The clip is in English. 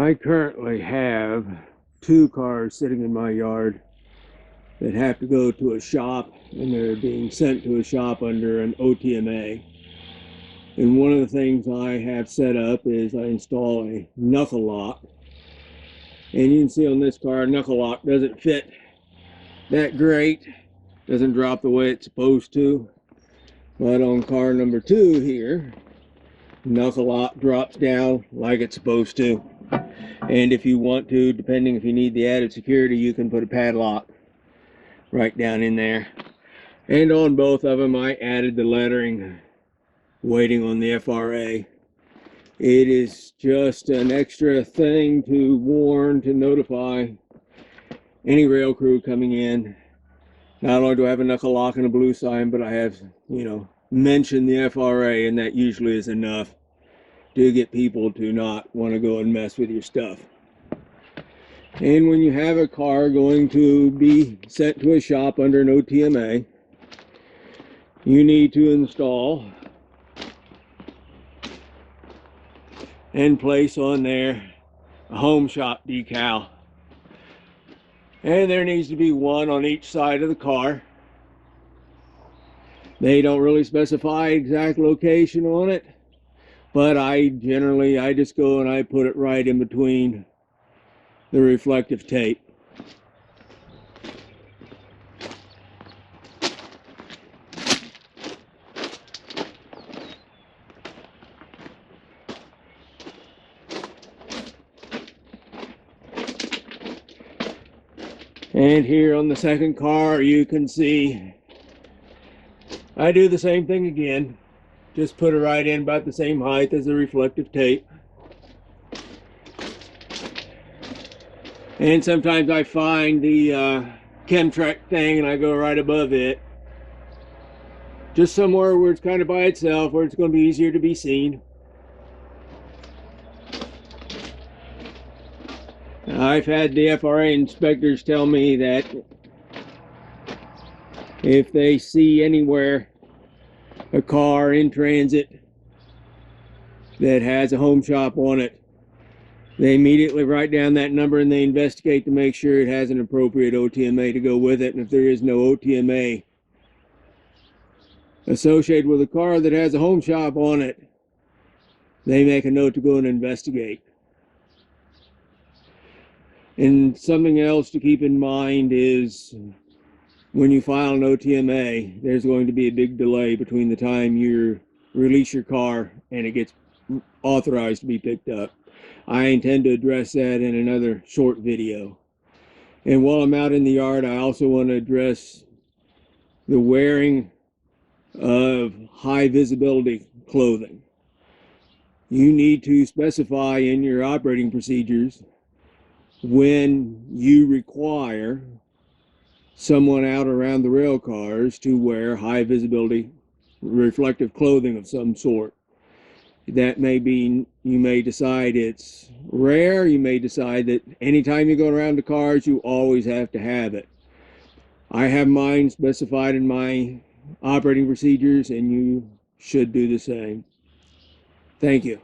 I currently have 2 cars sitting in my yard that have to go to a shop, and they're being sent to a shop under an OTMA. And one of the things I have set up is I install a knuckle lock. And you can see on this car, knuckle lock doesn't fit that great, doesn't drop the way it's supposed to. But on car number 2 here, knuckle lock drops down like it's supposed to. And if you want to, depending if you need the added security, you can put a padlock right down in there. And on both of them, I added the lettering, waiting on the FRA. It is just an extra thing to warn, to notify any rail crew coming in. Not only do I have a knuckle lock and a blue sign, but I have, mentioned the FRA, and that usually is enough to get people to not want to go and mess with your stuff. And when you have a car going to be sent to a shop under an OTMA, you need to install and place on there a home shop decal. And there needs to be one on each side of the car. They don't really specify exact location on it, but I just go and I put it right in between the reflective tape. And here on the second car, you can see I do the same thing again. Just put it right in about the same height as the reflective tape. And sometimes I find the Chemtrack thing and I go right above it. Just somewhere where it's kind of by itself, where it's going to be easier to be seen. I've had the FRA inspectors tell me that if they see anywhere a car in transit that has a home shop on it, they immediately write down that number and they investigate to make sure it has an appropriate OTMA to go with it. And if there is no OTMA associated with a car that has a home shop on it, they make a note to go and investigate. And something else to keep in mind is when you file an OTMA, there's going to be a big delay between the time you release your car and it gets authorized to be picked up. I intend to address that in another short video. And while I'm out in the yard, I also want to address the wearing of high visibility clothing. You need to specify in your operating procedures when you require someone out around the rail cars to wear high visibility reflective clothing of some sort. That may be, you may decide it's rare, you may decide that anytime you go around the cars you always have to have it. I have mine specified in my operating procedures, and you should do the same. Thank you.